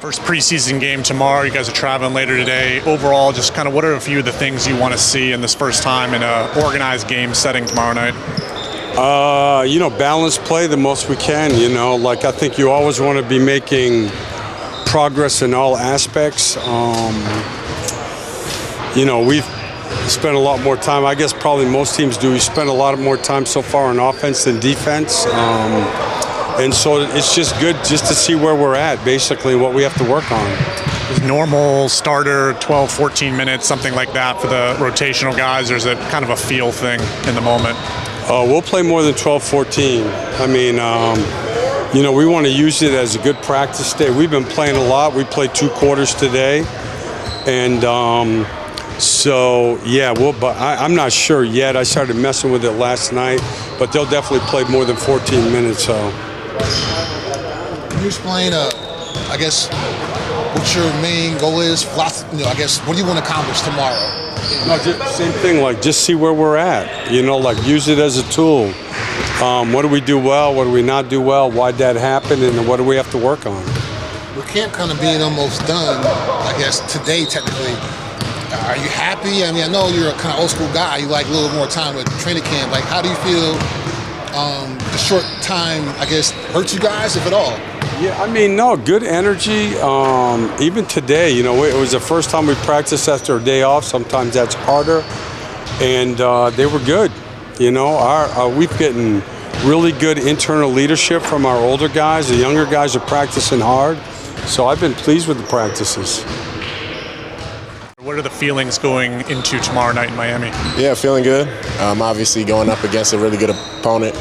First preseason game tomorrow. You guys are traveling later today. Overall, just kind of what are a few of the things you want to see in this first time in an organized game setting tomorrow night? Balanced play the most we can. I think you always want to be making progress in all aspects. We've spent a lot more time. I guess probably most teams do. We spent a lot more time so far on offense than defense. And so it's just good just to see where we're at, basically, what we have to work on. Normal starter, 12, 14 minutes, something like that for the rotational guys, or is it kind of a feel thing in the moment? We'll play more than 12, 14. We want to use it as a good practice day. We've been playing a lot. We played 2 quarters today. And but I'm not sure yet. I started messing with it last night, but they'll definitely play more than 14 minutes. So. Can you explain, what your main goal is? What do you want to accomplish tomorrow? No, same thing. Just see where we're at. Use it as a tool. What do we do well? What do we not do well? Why'd that happen? And what do we have to work on? With camp kind of being almost done, today technically. Are you happy? I know you're a kind of old school guy. You like a little more time with training camp. How do you feel the short time, hurts you guys, if at all? Yeah, no, good energy. Even today, it was the first time we practiced after a day off. Sometimes that's harder. And they were good. We've gotten really good internal leadership from our older guys. The younger guys are practicing hard. So I've been pleased with the practices. What are the feelings going into tomorrow night in Miami? Yeah, feeling good. Obviously going up against a really good opponent.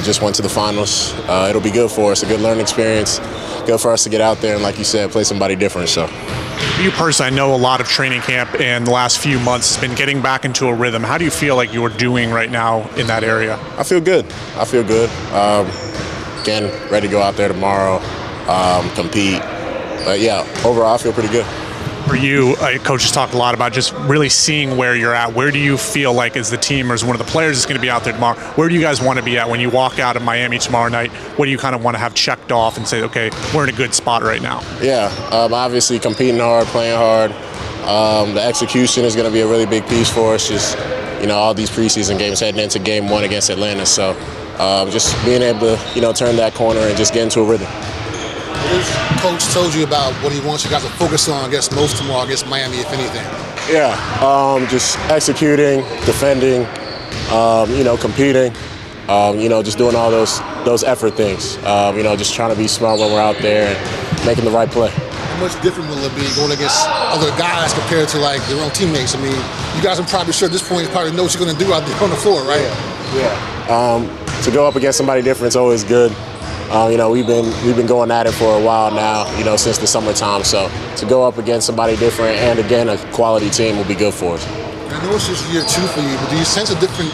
Just went to the finals. It'll be good for us, a good learning experience. Good for us to get out there and, like you said, play somebody different. So, you personally, I know a lot of training camp and the last few months has been getting back into a rhythm. How do you feel like you're doing right now in that area? I feel good. Again, ready to go out there tomorrow, compete. But yeah, overall, I feel pretty good. For you, Coach has talked a lot about just really seeing where you're at. Where do you feel like as the team or as one of the players that's going to be out there tomorrow, where do you guys want to be at when you walk out of Miami tomorrow night? What do you kind of want to have checked off and say, okay, we're in a good spot right now? Yeah, obviously competing hard, playing hard. The execution is going to be a really big piece for us. Just, all these preseason games heading into game 1 against Atlanta. So just being able to, turn that corner and just get into a rhythm. What has Coach told you about what he wants you guys to focus on, most tomorrow against Miami, if anything? Yeah, just executing, defending, competing, just doing all those effort things. Just trying to be smart when we're out there and making the right play. How much different will it be going against other guys compared to their own teammates? You guys are probably sure at this point you probably know what you're going to do out there on the floor, right? Yeah. To go up against somebody different is always good. We've been going at it for a while now, since the summertime. So to go up against somebody different and, again, a quality team will be good for us. I know it's just year 2 for you, but do you sense a different,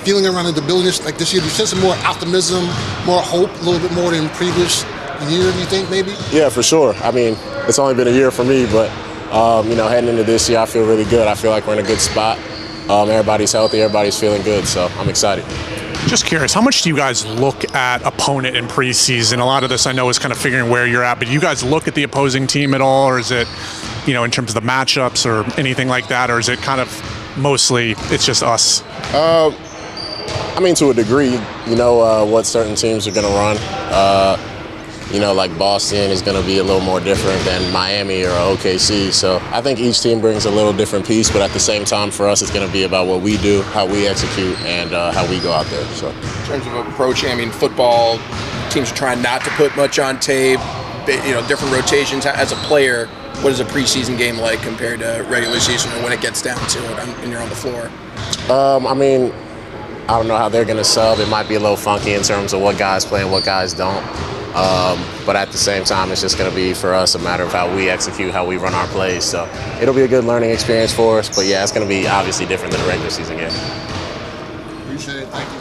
feeling around the building this year? Do you sense more optimism, more hope, a little bit more than previous year, do you think, maybe? Yeah, for sure. It's only been a year for me, but, heading into this year, I feel really good. I feel like we're in a good spot. Everybody's healthy. Everybody's feeling good, so I'm excited. Just curious, how much do you guys look at opponent in preseason? A lot of this I know is kind of figuring where you're at, but do you guys look at the opposing team at all, or is it, in terms of the matchups or anything like that, or is it kind of mostly it's just us? To a degree, what certain teams are going to run. Like Boston is going to be a little more different than Miami or OKC. So I think each team brings a little different piece, but at the same time for us it's going to be about what we do, how we execute, and how we go out there. So, in terms of approaching, football teams are trying not to put much on tape, different rotations. As a player, what is a preseason game like compared to regular season or when it gets down to it and you're on the floor? I don't know how they're going to sub. It might be a little funky in terms of what guys play and what guys don't. But at the same time, it's just going to be, for us, a matter of how we execute, how we run our plays. So it'll be a good learning experience for us. But, yeah, it's going to be obviously different than a regular season game. Appreciate it. Thank you.